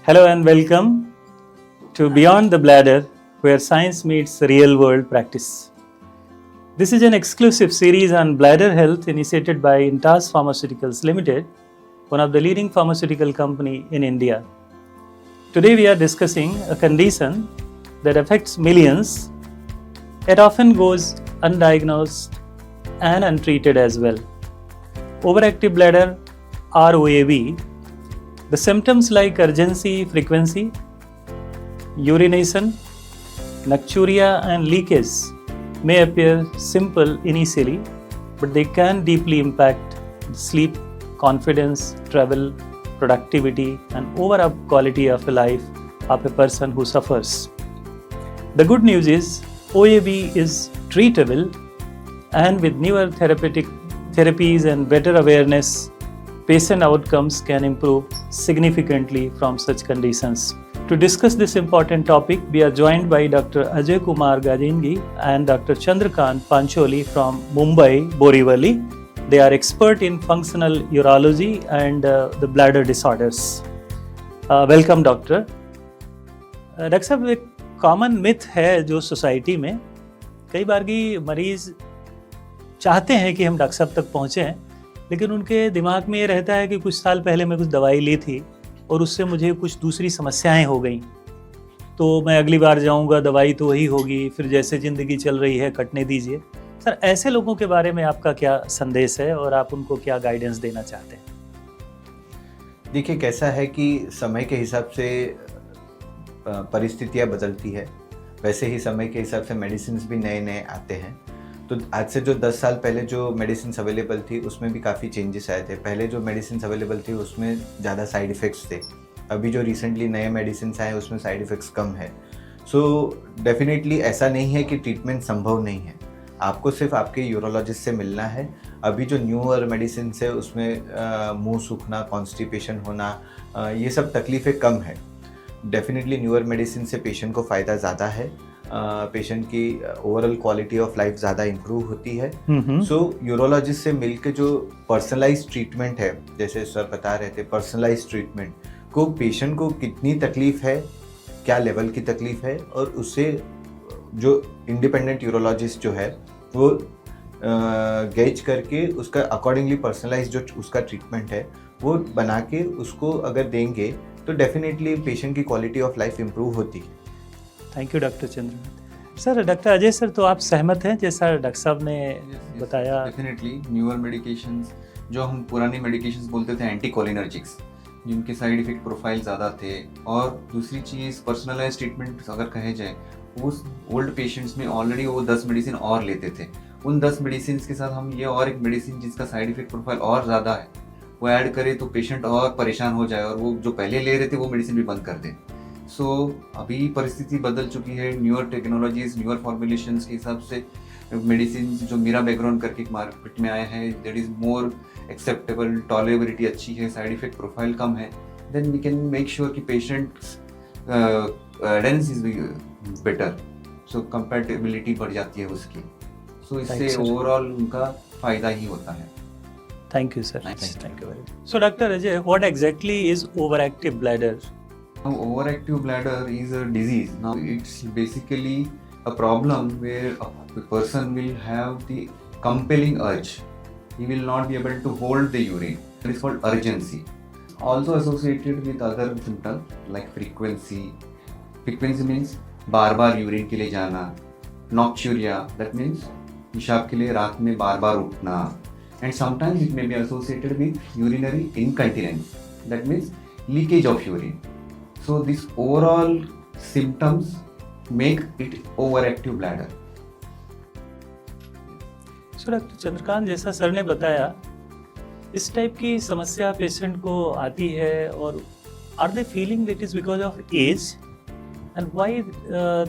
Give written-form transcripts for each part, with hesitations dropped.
Hello and welcome to Beyond the Bladder, where science meets real world practice. This is an exclusive series on bladder health initiated by Intas Pharmaceuticals Limited, one of the leading pharmaceutical company in India. Today we are discussing a condition that affects millions. It often goes undiagnosed and untreated as well. Overactive bladder or OAB. The symptoms like urgency, frequency, urination, nocturia and leakage may appear simple initially, but they can deeply impact sleep, confidence, travel, productivity and overall quality of life of a person who suffers. The good news is OAB is treatable, and with newer therapies and better awareness, patient outcomes can improve significantly from such conditions. To discuss this important topic, we are joined by Dr. Ajay Kumar Gajingi and Dr. Chandrakant Pancholi from Mumbai, Borivali. They are expert in functional urology and the bladder disorders. Welcome, Doctor. Doctor साहब, एक common myth है जो society में कई बार की मरीज चाहते हैं कि हम डॉक्टर साहब तक पहुँचें, लेकिन उनके दिमाग में ये रहता है कि कुछ साल पहले मैं कुछ दवाई ली थी और उससे मुझे कुछ दूसरी समस्याएं हो गई, तो मैं अगली बार जाऊंगा दवाई तो वही होगी, फिर जैसे ज़िंदगी चल रही है कटने दीजिए। सर, ऐसे लोगों के बारे में आपका क्या संदेश है और आप उनको क्या गाइडेंस देना चाहते हैं? देखिए, कैसा है कि समय के हिसाब से परिस्थितियाँ बदलती है, वैसे ही समय के हिसाब से मेडिसिन भी नए नए आते हैं। तो आज से जो 10 साल पहले जो मेडिसिन अवेलेबल थी उसमें भी काफ़ी चेंजेस आए थे। पहले जो मेडिसिन अवेलेबल थी उसमें ज़्यादा साइड इफ़ेक्ट्स थे, अभी जो रिसेंटली नए मेडिसिन आए उसमें साइड इफ़ेक्ट्स कम है। सो डेफिनेटली ऐसा नहीं है कि ट्रीटमेंट संभव नहीं है, आपको सिर्फ आपके यूरोलॉजिस्ट से मिलना है। अभी जो न्यूअर मेडिसिन है उसमें मुंह सूखना, कॉन्स्टिपेशन होना, ये सब तकलीफ़ें कम है। डेफिनेटली न्यूअर मेडिसिन से पेशेंट को फ़ायदा ज़्यादा है, पेशेंट की ओवरऑल क्वालिटी ऑफ लाइफ ज़्यादा इम्प्रूव होती है। सो यूरोलॉजिस्ट से मिलकर जो पर्सनलाइज ट्रीटमेंट है, जैसे सर बता रहे थे, पर्सनलाइज ट्रीटमेंट को पेशेंट को कितनी तकलीफ़ है, क्या लेवल की तकलीफ़ है, और उससे जो इंडिपेंडेंट यूरोलॉजिस्ट जो है वो गेज करके उसका अकॉर्डिंगली पर्सनलाइज जो उसका ट्रीटमेंट है वो बना के उसको अगर देंगे तो डेफिनेटली पेशेंट की क्वालिटी ऑफ लाइफ इम्प्रूव होती है। Thank you doctor Chandrakant. Sir, doctor Ajay sir, तो आप सहमत हैं जैसा डॉक्टर साहब ने बताया? डेफिनेटली न्यूअर मेडिकेशंस, जो हम पुरानी मेडिकेशंस बोलते थे एंटीकोलिनर्जिक्स, जिनके साइड इफेक्ट प्रोफाइल ज़्यादा थे, और दूसरी चीज़ पर्सनलाइज ट्रीटमेंट अगर कहे जाए, उस ओल्ड पेशेंट्स में ऑलरेडी वो 10 मेडिसिन और लेते थे। उन 10 मेडिसिन के साथ हम ये और एक मेडिसिन जिसका साइड इफेक्ट प्रोफाइल और ज़्यादा है वो ऐड करें तो पेशेंट और परेशान हो जाए और वो जो पहले ले रहे थे वो मेडिसिन भी बंद कर दें। सो अभी परिस्थिति बदल चुकी है, न्यूअर टेक्नोलॉजीज, न्यूअर फॉर्मुलेशंस के हिसाब से मेडिसिन जो मीरा बैकग्राउंड करके मार्केट में आए हैं, that is more acceptable, tolerability अच्छी है, साइड इफेक्ट प्रोफाइल कम है, then we can make sure कि patients adherence is better, so compatibility बढ़ जाती है उसकी। सो इससे ओवरऑल उनका फ़ायदा ही होता है। Thank you, sir. Thank you very much. So, Dr. Ajay, what exactly is overactive bladder? Now, overactive bladder is a disease. Now, it's basically a problem where a person will have the compelling urge. He will not be able to hold the urine. It is called urgency. Also associated with other symptoms like frequency. Frequency means बार-बार urine के लिए जाना. Nocturia, that means पेशाब के लिए रात में बार-बार उठना. And sometimes it may be associated with urinary incontinence, that means leakage of urine. So these overall symptoms make it overactive bladder. So doctor Chandrakant, जैसा सर ने बताया, इस टाइप की समस्या पेशेंट को आती है, और are they feeling that is because of age, and why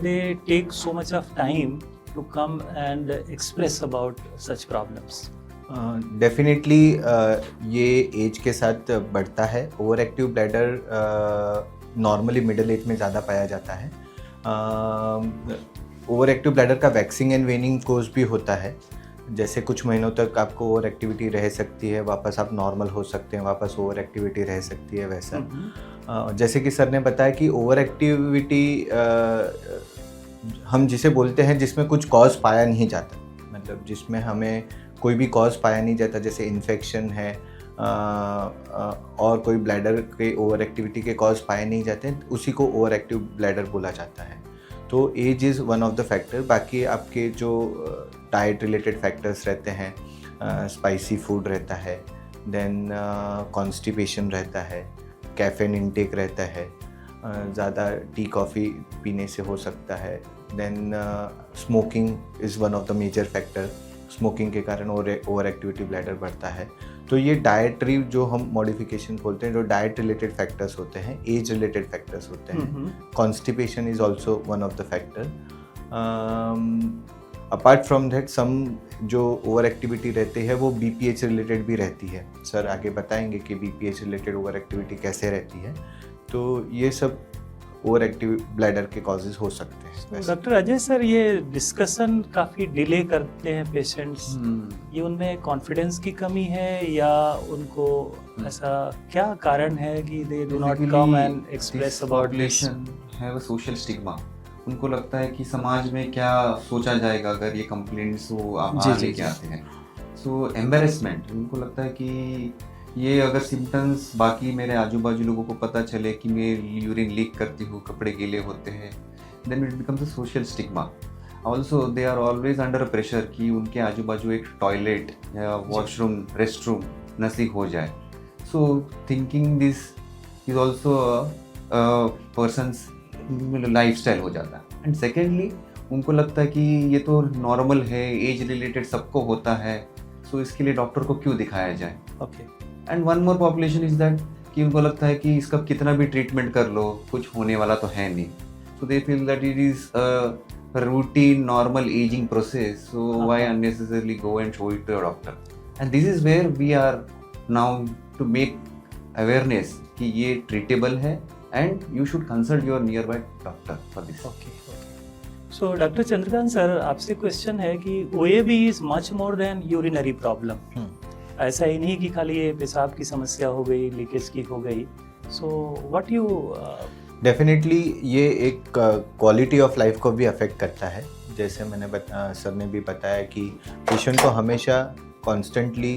they take so much of time to come and express about such problems? Definitely ये एज के साथ बढ़ता है। Over active bladder normally middle age में ज़्यादा पाया जाता है। ओवर एक्टिव ब्लैडर का वैक्सिंग एंड वेनिंग कोर्स भी होता है, जैसे कुछ महीनों तक आपको ओवर एक्टिविटी रह सकती है, वापस आप नॉर्मल हो सकते हैं, वापस ओवर एक्टिविटी रह सकती है, वैसा। जैसे कि सर ने बताया कि ओवर एक्टिविटी हम जिसे बोलते हैं जिसमें कुछ कॉज पाया नहीं जाता, मतलब जिसमें हमें कोई भी कॉज पाया नहीं जाता, जैसे इन्फेक्शन है और कोई ब्लैडर के ओवर एक्टिविटी के कॉज पाए नहीं जाते, उसी को ओवर एक्टिव ब्लैडर बोला जाता है। तो age is one of the factor. बाकी आपके जो डाइट रिलेटेड फैक्टर्स रहते हैं, स्पाइसी फूड रहता है, देन कॉन्स्टिपेशन रहता है, कैफीन इनटेक रहता है, ज़्यादा टी कॉफ़ी पीने से हो सकता है, then smoking is one of the major factor. Smoking के कारण ओवर एक्टिविटी ब्लैडर बढ़ता है। तो ये डाइटरी जो हम मॉडिफिकेशन बोलते हैं, जो डाइट रिलेटेड फैक्टर्स होते हैं, एज रिलेटेड फैक्टर्स होते हैं। Constipation is also one of the factor. Apart from that some जो ओवर एक्टिविटी रहती है वो BPH रिलेटेड भी रहती है। सर आगे बताएंगे कि BPH रिलेटेड ओवर एक्टिविटी कैसे रहती है। तो ये सब ओवर एक्टिव ब्लैडर के कॉजेज हो सकते हैं। डॉक्टर अजय सर, ये डिस्कशन काफ़ी डिले करते हैं पेशेंट्स, ये उनमें कॉन्फिडेंस की कमी है या उनको ऐसा क्या कारण है कि they do not come and express about this? है वो सोशल स्टिग्मा। उनको लगता है कि समाज में क्या सोचा जाएगा अगर ये कंप्लेंट्स वो लेके आते हैं। सो एम्बेरसमेंट, उनको लगता है कि ये अगर सिम्टम्स बाकी मेरे आजू बाजू लोगों को पता चले कि मैं यूरिन लीक करती हूँ, कपड़े गीले होते हैं, then it becomes a social stigma. Also they are always under pressure कि उनके आजू बाजू एक टॉयलेट या वॉशरूम, रेस्ट रूम नसीब हो जाए। सो thinking this is also persons lifestyle हो जाता है। एंड सेकेंडली उनको लगता है कि ये तो नॉर्मल है, एज रिलेटेड सबको होता है, सो इसके लिए डॉक्टर को क्यों दिखाया जाए। Okay. And one more population is that कि उनको लगता है कि इसका कितना भी ट्रीटमेंट कर लो कुछ होने वाला तो है नहीं। So they feel that it is a routine normal aging process, so why unnecessarily go and show it to your doctor. And this is where we are now to make awareness कि ये treatable है and you should consult your nearby doctor for this. Okay. So doctor Chandrakant sir, आपसे question है कि OAB is much more than urinary problem. ऐसा ही नहीं कि खाली ये पेशाब की समस्या हो गई, लीकेज की हो गई। सो व्हाट यू डेफिनेटली ये एक क्वालिटी ऑफ लाइफ को भी अफेक्ट करता है। जैसे मैंने सर ने भी बताया कि पेशेंट को हमेशा कॉन्स्टेंटली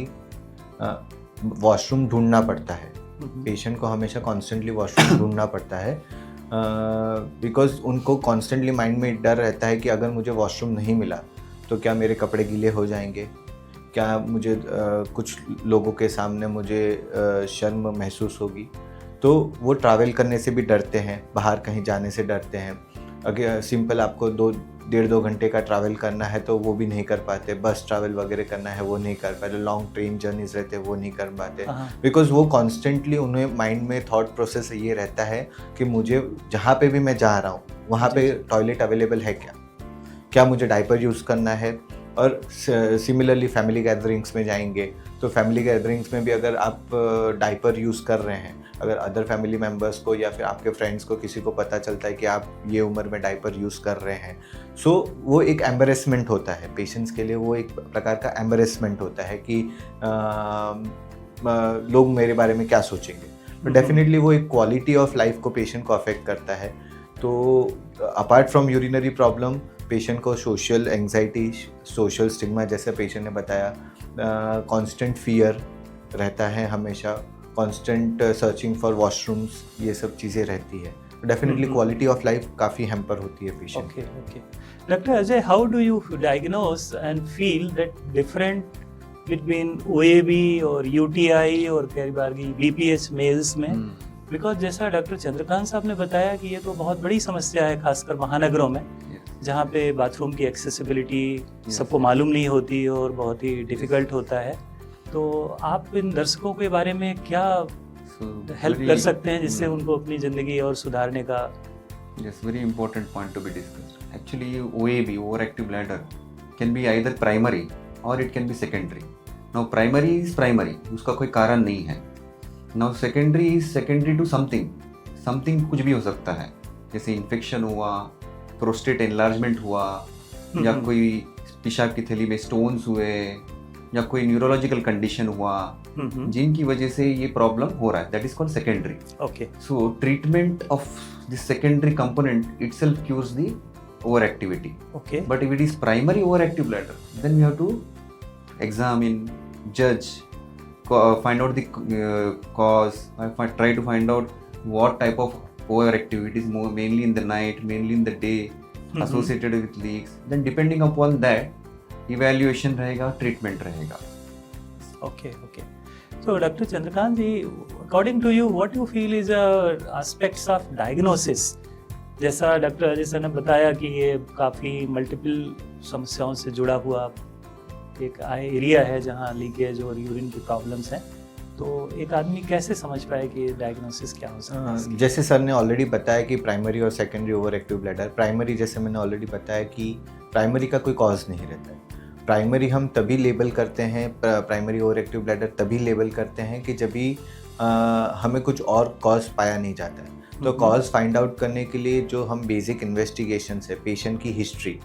वॉशरूम ढूंढना पड़ता है। पेशेंट को हमेशा कॉन्स्टेंटली वॉशरूम ढूंढना पड़ता है बिकॉज उनको कॉन्स्टेंटली माइंड में डर रहता है कि अगर मुझे वॉशरूम नहीं मिला तो क्या मेरे कपड़े गीले हो जाएंगे, क्या मुझे कुछ लोगों के सामने मुझे शर्म महसूस होगी। तो वो ट्रैवल करने से भी डरते हैं, बाहर कहीं जाने से डरते हैं। अगर सिंपल आपको 1.5-2 घंटे का ट्रैवल करना है तो वो भी नहीं कर पाते, बस ट्रैवल वगैरह करना है वो नहीं कर पाते, लॉन्ग ट्रेन जर्नीज रहते हैं वो नहीं कर पाते, बिकॉज वो कॉन्स्टेंटली उन्हें माइंड में थॉट प्रोसेस ये रहता है कि मुझे जहाँ पे भी मैं जा रहा हूँ वहाँ पे टॉयलेट अवेलेबल है क्या मुझे डायपर यूज़ करना है। और सिमिलरली फैमिली गैदरिंग्स में जाएंगे तो फैमिली गैदरिंग्स में भी अगर आप डायपर यूज़ कर रहे हैं, अगर अदर फैमिली मेम्बर्स को या फिर आपके फ्रेंड्स को किसी को पता चलता है कि आप ये उम्र में डायपर यूज़ कर रहे हैं, सो वो एक एम्बेरसमेंट होता है पेशेंट्स के लिए। वो एक प्रकार का एम्बेरसमेंट होता है कि लोग मेरे बारे में क्या सोचेंगे। तो डेफिनेटली वो एक क्वालिटी ऑफ लाइफ को पेशेंट को अफेक्ट करता है। तो apart from urinary problem, patient को सोशल एंग्जाइटी, सोशल स्टिग्मा जैसे पेशेंट ने बताया, कांस्टेंट फियर रहता है हमेशा, कांस्टेंट सर्चिंग फॉर वॉशरूम्स, ये सब चीज़ें रहती है। डेफिनेटली क्वालिटी ऑफ लाइफ काफ़ी हैम्पर होती है patient. Okay. Doctor Ajay, how do you diagnose and feel that different between OAB और UTI और कई बार की BPH मेल्स में? बिकॉज जैसा डॉक्टर चंद्रकांत साहब ने बताया कि ये तो बहुत बड़ी समस्या है, खासकर महानगरों में जहाँ पे बाथरूम की एक्सेसिबिलिटी सबको मालूम नहीं होती और बहुत ही डिफ़िकल्ट होता है। तो आप इन दर्शकों के बारे में क्या हेल्प कर सकते हैं जिससे उनको अपनी ज़िंदगी और सुधारने का? Yes, very important point to be discussed. Actually, OAB, overactive bladder, can be either primary or it can be secondary. Now, primary is primary, उसका कोई कारण नहीं है. Now, secondary is secondary to something. Something कुछ भी हो सकता है, जैसे इन्फेक्शन हुआ, प्रोस्टेट एनलार्जमेंट हुआ, या कोई पेशाब की थैली में स्टोन्स हुए, या कोई न्यूरोलॉजिकल कंडीशन हुआ जिनकी वजह से ये प्रॉब्लम हो रहा है, that is called secondary. Okay. So treatment of this secondary component itself cures the overactivity. Okay. But if it is primary overactive bladder, then we have to examine, judge, find out the cause. Try to find out what type of overactivity is more mainly in the night, mainly in the day, associated with leaks. Then depending upon that, evaluation रहेगा, treatment रहेगा. Okay. Okay. So, Dr. Chandrakant ji, according to you, what you feel is aspects of diagnosis? जैसा doctor Ajay sir ने बताया कि ये काफ़ी multiple समस्याओं से जुड़ा हुआ एक एरिया है जहाँ लीकेज और यूरिन की प्रॉब्लम्स हैं, तो एक आदमी कैसे समझ पाए कि डायग्नोसिस क्या हो सकता है इसकी? जैसे सर ने ऑलरेडी बताया कि प्राइमरी और secondary over active bladder. Primary जैसे मैंने ऑलरेडी बताया कि प्राइमरी का कोई कॉज नहीं रहता है. प्राइमरी हम तभी लेबल करते हैं, प्राइमरी ओवर एक्टिव ब्लैडर तभी लेबल करते हैं कि जब भी हमें कुछ और कॉज पाया नहीं जाता है. तो कॉज फाइंड आउट करने के लिए जो हम बेसिक इन्वेस्टिगेशन से पेशेंट की हिस्ट्री,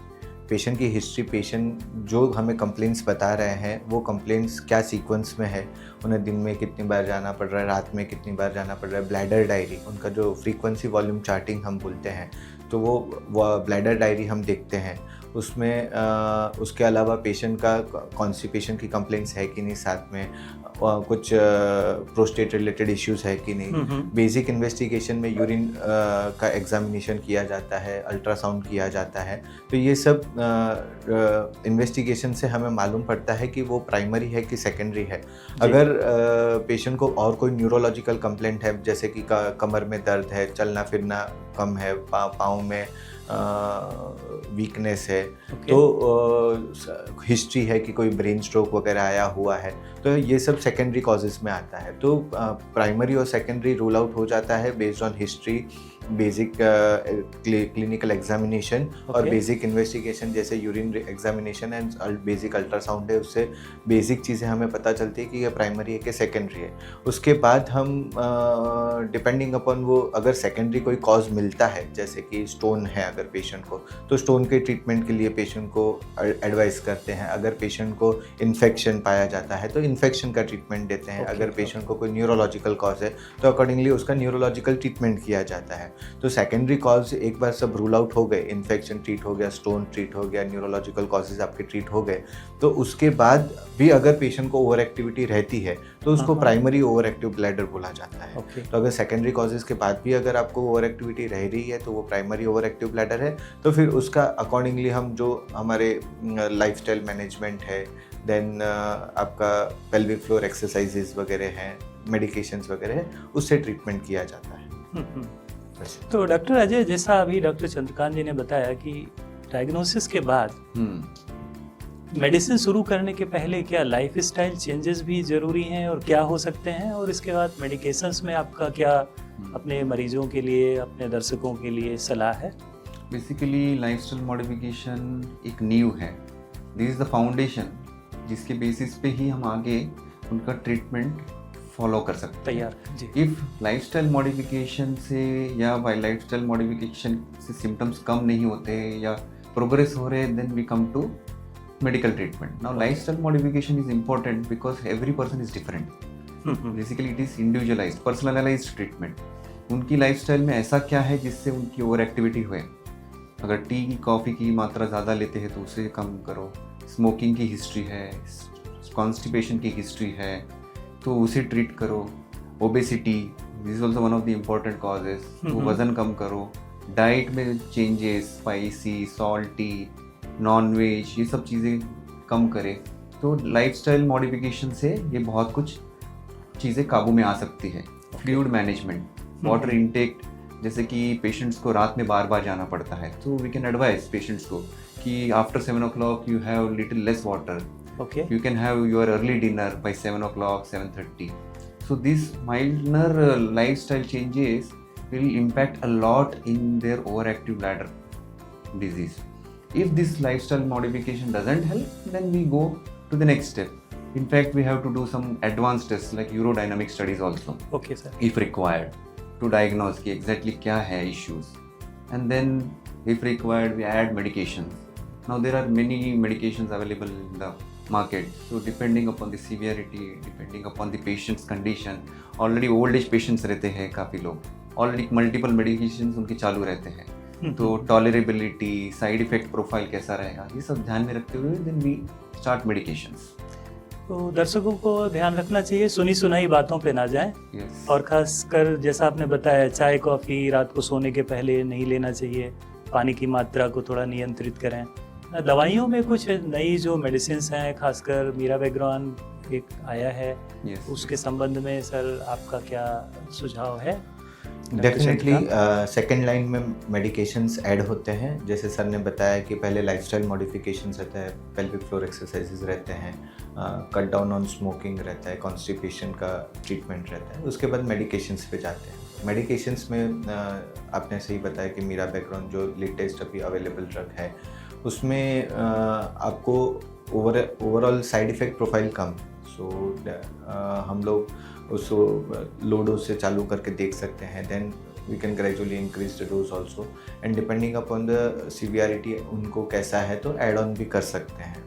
पेशेंट जो हमें कंप्लेंट्स बता रहे हैं वो कंप्लेंट्स क्या सीक्वेंस में है, उन्हें दिन में कितनी बार जाना पड़ रहा है, रात में कितनी बार जाना पड़ रहा है, ब्लैडर डायरी, उनका जो फ्रीक्वेंसी वॉल्यूम चार्टिंग हम बोलते हैं, तो वो ब्लैडर डायरी हम देखते हैं. उसमें उसके अलावा पेशेंट का कॉन्स्टिपेशन की कंप्लेंट्स है कि नहीं, साथ में कुछ प्रोस्टेट रिलेटेड इश्यूज है कि नहीं. बेसिक इन्वेस्टिगेशन में यूरिन का एग्जामिनेशन किया जाता है, अल्ट्रासाउंड किया जाता है. तो ये सब इन्वेस्टिगेशन से हमें मालूम पड़ता है कि वो प्राइमरी है कि सेकेंडरी है. अगर पेशेंट को और कोई न्यूरोलॉजिकल कंप्लेंट है, जैसे कि कमर में दर्द है, चलना फिरना कम है, पाँव में वीकनेस है, तो हिस्ट्री है कि कोई ब्रेन स्ट्रोक वगैरह आया हुआ है, तो ये सब सेकेंडरी कॉजेज़ में आता है. तो प्राइमरी और सेकेंडरी रूल आउट हो जाता है based on history, basic clinical examination और बेसिक इन्वेस्टिगेशन जैसे urine examination and basic ultrasound है. उससे बेसिक चीज़ें हमें पता चलती है कि ये प्राइमरी है कि सेकेंडरी है. उसके बाद हम डिपेंडिंग अपॉन वो अगर सेकेंडरी कोई कॉज मिलता है, जैसे कि स्टोन है अगर पेशेंट को, तो स्टोन के ट्रीटमेंट के लिए पेशेंट को एडवाइस करते हैं. अगर पेशेंट को इन्फेक्शन पाया जाता है तो इन्फेक्शन का ट्रीटमेंट देते हैं. अगर पेशेंट को कोई न्यूरोलॉजिकल कॉज है तो अकॉर्डिंगली उसका न्यूरोलॉजिकल ट्रीटमेंट किया जाता है. तो सेकेंडरी कॉज एक बार सब रूल आउट हो गए, इन्फेक्शन ट्रीट हो गया, स्टोन ट्रीट हो गया, न्यूरोलॉजिकल कॉजेज आपके ट्रीट हो गए, तो उसके बाद भी अगर पेशेंट को ओवर एक्टिविटी रहती है तो उसको प्राइमरी ओवर एक्टिव ब्लैडर बोला जाता है. तो अगर सेकेंडरी कॉजेज के बाद भी अगर आपको ओवर एक्टिविटी रह रही है तो वो प्राइमरी ओवर एक्टिव ब्लैडर है. तो फिर उसका अकॉर्डिंगली हम जो हमारे लाइफस्टाइल मैनेजमेंट है, देन आपका पेल्विक फ्लोर एक्सरसाइजेज वगैरह हैं, मेडिकेशंस वगैरह है, उससे ट्रीटमेंट किया जाता है. तो डॉक्टर अजय, जैसा अभी डॉक्टर चंद्रकांत जी ने बताया कि डायग्नोसिस के बाद मेडिसिन शुरू करने के पहले क्या लाइफस्टाइल चेंजेस भी जरूरी हैं और क्या हो सकते हैं, और इसके बाद मेडिकेशंस में आपका क्या अपने मरीजों के लिए, अपने दर्शकों के लिए सलाह है? बेसिकली लाइफस्टाइल मॉडिफिकेशन एक नींव है, दिस इज द फाउंडेशन जिसके बेसिस पे ही हम आगे उनका ट्रीटमेंट फॉलो कर सकते हैं. तैयार. इफ लाइफस्टाइल मॉडिफिकेशन से या बाय लाइफस्टाइल मॉडिफिकेशन से सिम्टम्स कम नहीं होते या प्रोग्रेस हो रहे, then we come to medical treatment. Now lifestyle modification is important because every person is different. Basically it is individualized, personalized treatment. उनकी लाइफस्टाइल में ऐसा क्या है जिससे उनकी ओवर एक्टिविटी हुए. अगर टी की कॉफ़ी की मात्रा ज़्यादा लेते हैं तो उसे कम करो. स्मोकिंग की हिस्ट्री है, कॉन्स्टिपेशन की हिस्ट्री है, तो उसे ट्रीट करो. Obesity, this is also one of the important causes, तो वज़न कम करो. डाइट में changes, spicy, salty, non veg, ये सब चीज़ें कम करें. तो लाइफस्टाइल मॉडिफिकेशन से ये बहुत कुछ चीज़ें काबू में आ सकती है. फ्लूइड मैनेजमेंट, वाटर इनटेक, जैसे कि पेशेंट्स को रात में बार बार जाना पड़ता है, तो वी कैन एडवाइस पेशेंट्स को कि after 7 o'clock you have little less water, you can have your early dinner by 7 o'clock, 7:30. So this milder lifestyle changes will impact a lot in their overactive bladder disease. If this lifestyle modification doesn't help, then we go to the next step. In fact, we have to do some advanced tests like urodynamic studies also. Okay, sir. If required, to diagnose कि exactly क्या है issues. And then, if required, we add medications. Now there are many medications available in the market. So depending upon the severity, depending upon the patient's condition, already old age patients रहते हैं काफ़ी लोग, already multiple medications उनके चालू रहते हैं, तो tolerability, side effect profile कैसा रहेगा, ये सब ध्यान में रखते हुए then we start medications. तो दर्शकों को ध्यान रखना चाहिए, सुनी सुनाई बातों पे ना जाएं, Yes. और खासकर जैसा आपने बताया चाय कॉफ़ी रात को सोने के पहले नहीं लेना चाहिए, पानी की मात्रा को थोड़ा नियंत्रित करें। दवाइयों में कुछ नई जो मेडिसिन हैं, खासकर मीराबेग्रॉन एक आया है, Yes. उसके संबंध में सर आपका क्या सुझाव है? डेफिनेटली सेकेंड लाइन में मेडिकेशंस ऐड होते हैं। जैसे सर ने बताया कि पहले लाइफस्टाइल मॉडिफिकेशंस रहता है, पेल्विक फ्लोर एक्सरसाइजेज रहते हैं, कट डाउन ऑन स्मोकिंग रहता है, कॉन्स्टिपेशन का ट्रीटमेंट रहता है, उसके बाद मेडिकेशंस पे जाते हैं। मेडिकेशंस में आपने सही बताया कि मीराबेग्रॉन जो लेटेस्ट अभी अवेलेबल ड्रग है उसमें आपको ओवरऑल साइड इफ़ेक्ट प्रोफाइल कम, सो हम लोग उसको लो डोज से चालू करके देख सकते हैं, then we can gradually increase the dose also, and depending upon the severity उनको कैसा है तो ऐड ऑन भी कर सकते हैं,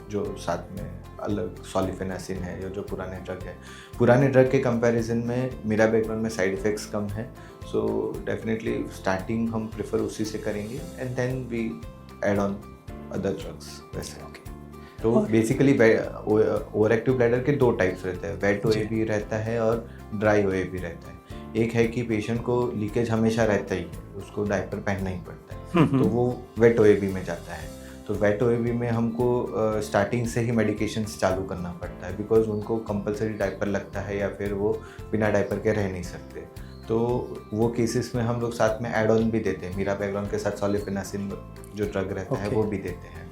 जो साथ में अलग सॉलिफेनासिन है या जो पुराने ड्रग है। पुराने ड्रग के कंपैरिजन में मीराबेग्रॉन में साइड इफ़ेक्ट्स कम है, सो डेफिनेटली स्टार्टिंग हम प्रेफर उसी से करेंगे and then we add on other drugs वैसे। तो बेसिकली ओवर एक्टिव ब्लैडर के दो टाइप्स रहते हैं, वेट ओए भी रहता है और ड्राई ओए भी रहता है। एक है कि पेशेंट को लीकेज हमेशा रहता ही है, उसको डायपर पहनना ही पड़ता है, तो वो वेट ओए भी में जाता है। तो वेट ओए भी में हमको स्टार्टिंग से ही मेडिकेशंस चालू करना पड़ता है, बिकॉज उनको कंपलसरी डायपर लगता है या फिर वो बिना डायपर के रह नहीं सकते। तो वो केसेस में हम लोग साथ में एड ऑन भी देते हैं, मीराबेग्रॉन के साथ सॉलिफेनासिन जो ड्रग रहता है वो भी देते हैं।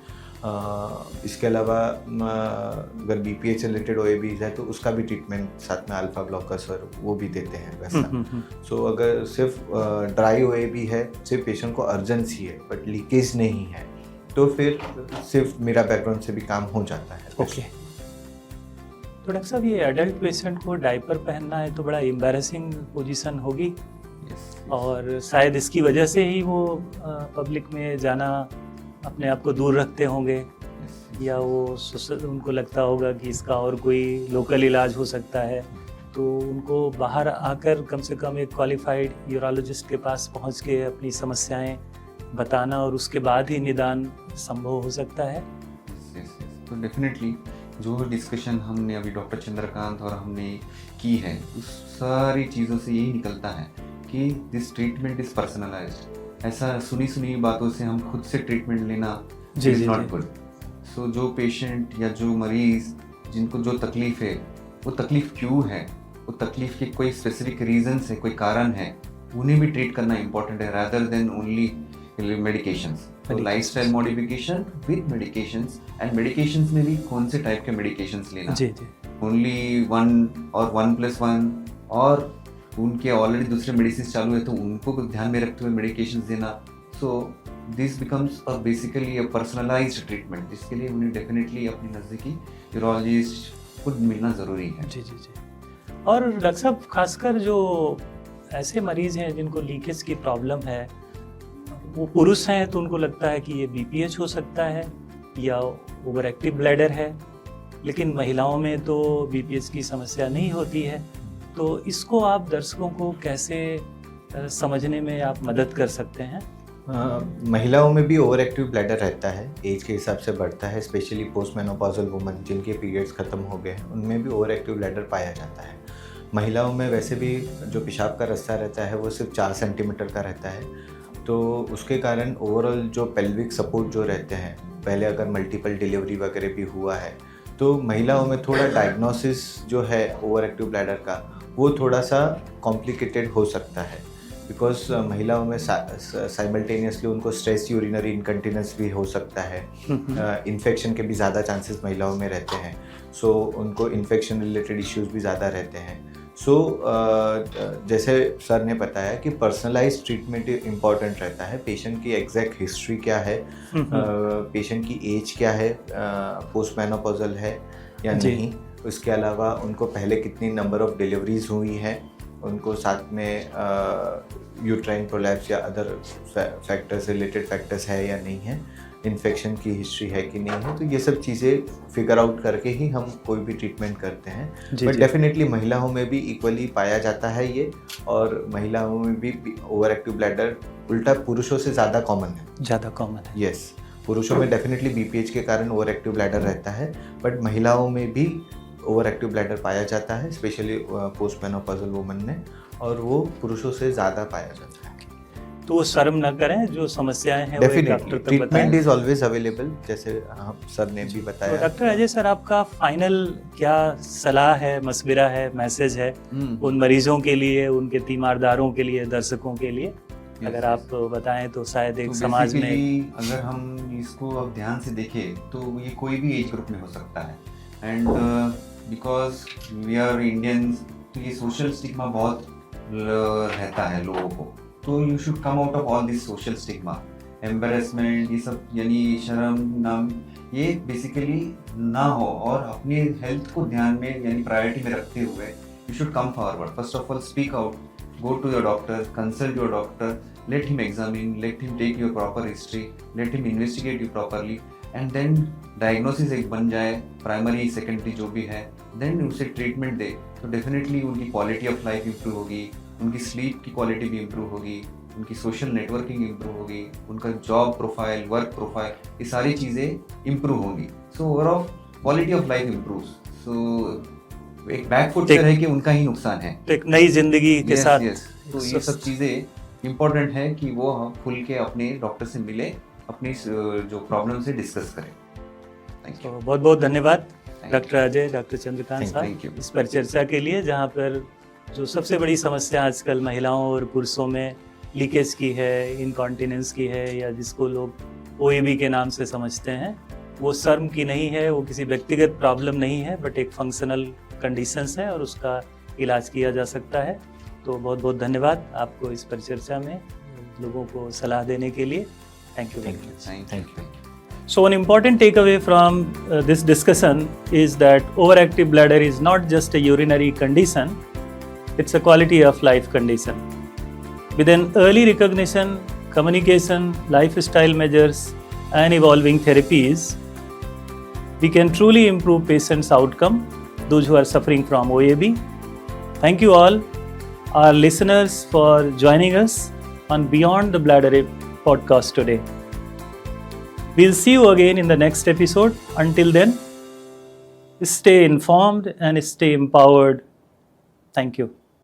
इसके अलावा अगर BPH रिलेटेड OABs है तो उसका भी ट्रीटमेंट साथ में अल्फा ब्लॉकर्स और वो भी देते हैं वैसा। सो अगर सिर्फ ड्राई OAB है, सिर्फ पेशेंट को अर्जेंसी है बट लीकेज नहीं है, तो फिर सिर्फ मीराबेग्रॉन से भी काम हो जाता है। ओके। तो डॉक्टर साहब, ये एडल्ट पेशेंट को डायपर पहनना है तो बड़ा एम्बैरेसिंग पोजीशन होगी, और शायद इसकी वजह से ही वो पब्लिक में जाना अपने आप को दूर रखते होंगे, या वो उनको लगता होगा कि इसका और कोई लोकल इलाज हो सकता है, तो उनको बाहर आकर कम से कम एक क्वालिफाइड यूरोलॉजिस्ट के पास पहुंच के अपनी समस्याएं बताना और उसके बाद ही निदान संभव हो सकता है। तो डेफिनेटली जो डिस्कशन हमने अभी डॉक्टर चंद्रकांत और हमने की है, उस सारी चीज़ों से यही निकलता है कि दिस ट्रीटमेंट इज़ पर्सनलाइज्ड। ऐसा सुनी बातों से हम खुद से ट्रीटमेंट लेना इज नॉट गुड। सो जो पेशेंट या जो मरीज जिनको जो तकलीफ है, वो तकलीफ क्यों है, वो तकलीफ के कोई स्पेसिफिक रीजंस है, कोई कारण है, उन्हें भी ट्रीट करना इंपॉर्टेंट है रादर देन ओनली मेडिकेशंस। तो lifestyle modification with medications, and medications में भी कौन से टाइप के मेडिकेशंस लेना, ओनली 1 और 1+1, और उनके ऑलरेडी दूसरे मेडिसिन चालू है तो उनको ध्यान में रखते हुए मेडिकेशन देना। So this becomes a basically a personalised treatment, जिसके लिए उन्हें डेफिनेटली अपनी नज़दीकी यूरोलॉजिस्ट खुद मिलना ज़रूरी है। जी। और डॉक्टर साहब, खासकर जो ऐसे मरीज हैं जिनको लीकेज की प्रॉब्लम है, वो पुरुष हैं तो उनको लगता है कि ये BPH हो सकता है या ओवर एक्टिव ब्लैडर है, लेकिन महिलाओं में तो BPH की समस्या नहीं होती है। तो इसको आप दर्शकों को कैसे समझने में आप मदद कर सकते हैं? महिलाओं में भी ओवर एक्टिव ब्लैडर रहता है, एज के हिसाब से बढ़ता है, स्पेशली पोस्ट मेनोपॉजल वुमन जिनके पीरियड्स ख़त्म हो गए हैं उनमें भी ओवर एक्टिव ब्लैडर पाया जाता है। महिलाओं में वैसे भी जो पेशाब का रास्ता रहता है वो सिर्फ 4 सेंटीमीटर का रहता है, तो उसके कारण ओवरऑल जो पेल्विक सपोर्ट जो रहते हैं, पहले अगर मल्टीपल डिलीवरी वगैरह भी हुआ है तो महिलाओं में थोड़ा डायग्नोसिस जो है ओवर एक्टिव ब्लैडर का वो थोड़ा सा कॉम्प्लिकेटेड हो सकता है, बिकॉज महिलाओं में साइमल्टेनियसली उनको स्ट्रेस यूरिनरी इनकंटिनेंस भी हो सकता है, इन्फेक्शन के भी ज़्यादा चांसेस महिलाओं में रहते हैं, सो उनको इन्फेक्शन रिलेटेड इश्यूज भी ज़्यादा रहते हैं। सो जैसे सर ने बताया कि पर्सनलाइज्ड ट्रीटमेंट इम्पॉर्टेंट रहता है, पेशेंट की एग्जैक्ट हिस्ट्री क्या है, पेशेंट की एज क्या है, पोस्ट मेनोपॉजल है या नहीं, उसके अलावा उनको पहले कितनी नंबर ऑफ डिलीवरीज हुई हैं, उनको साथ में यूट्राइन प्रोलैप्स या अदर फैक्टर्स, रिलेटेड फैक्टर्स है या नहीं है, इन्फेक्शन की हिस्ट्री है कि नहीं है, तो ये सब चीज़ें फिगर आउट करके ही हम कोई भी ट्रीटमेंट करते हैं। बट डेफिनेटली महिलाओं में भी इक्वली पाया जाता है ये, और महिलाओं में भी ओवर एक्टिव ब्लैडर उल्टा पुरुषों से ज़्यादा कॉमन है। ज़्यादा कॉमन है। यस, पुरुषों में डेफिनेटली बीपीएच के कारण ओवर एक्टिव ब्लैडर रहता है, बट महिलाओं में भी ओवर एक्टिव ब्लैडर पाया जाता है, स्पेशली पोस्ट मेनोपॉजल वुमन में, और वो पुरुषों से ज़्यादा पाया जाता है। तो वो शर्म न करें, जो समस्याएं हैं वो एक डेफिनेटली डॉक्टर तक ट्रीटमेंट बताएं। इज ऑलवेज अवेलेबल, जैसे हम सर ने भी तो बताया। डॉक्टर अजय सर, आपका फाइनल क्या सलाह है, मशविरा है, मैसेज है उन मरीजों के लिए, उनके तीमारदारों के लिए, दर्शकों के लिए, अगर आप बताएं तो शायद एक तो समाज में। basically, अगर हम इसको अब ध्यान से देखें तो ये कोई भी एज ग्रुप में हो सकता है, and because we are Indians, तो ये सोशल स्टिग्मा बहुत रहता है लोगों को, तो you should come out of all this social stigma, embarrassment, ये सब यानी शर्म नाम, ये बेसिकली ना हो, और अपनी हेल्थ को ध्यान में यानी प्रायोरिटी में रखते हुए you should come forward. First of all speak out, go to your doctor, consult your doctor, let him examine, let him take your proper history, let him investigate you properly, and then diagnosis एक बन जाए, primary secondary जो भी है, then उसे treatment दे, तो definitely उनकी quality of life improve होगी, उनकी स्लीप की क्वालिटी भी इम्प्रूव होगी, उनकी सोशल नेटवर्किंग इम्प्रूव होगी, उनका जॉब प्रोफाइल, वर्क प्रोफाइल, ये सारी चीज़ें इम्प्रूव होंगी, so overall quality of life improve. So एक बैकफुट है कि उनका ही नुकसान है, तो एक नई जिंदगी के साथ। तो ये सब चीज़ें इम्पोर्टेंट है कि वो हम खुल के अपने डॉक्टर से मिले, अपनी जो प्रॉब्लम से डिस्कस करें। थैंक तो यू। बहुत बहुत धन्यवाद Thank doctor Ajay, doctor Chandrakant Thank साहब you. इस पर चर्चा के लिए, जहाँ पर जो सबसे बड़ी समस्या आजकल महिलाओं और पुरुषों में लीकेज की है, इनकॉन्टिनेंस की है, या जिसको लोग ओएबी के नाम से समझते हैं, वो शर्म की नहीं है, वो किसी व्यक्तिगत प्रॉब्लम नहीं है, बट एक फंक्शनल कंडीशंस है और उसका इलाज किया जा सकता है। तो बहुत बहुत धन्यवाद आपको इस परिचर्चा में लोगों को सलाह देने के लिए। Thank you very much. Thank you. So one important takeaway from this discussion is that overactive bladder is not just a urinary condition, it's a quality of life condition. With an early recognition, communication, lifestyle measures and evolving therapies, we can truly improve patients' outcome, those who are suffering from OAB. Thank you all, our listeners, for joining us on Beyond the Bladder podcast today. We'll see you again in the next episode. Until then, stay informed and stay empowered. Thank you.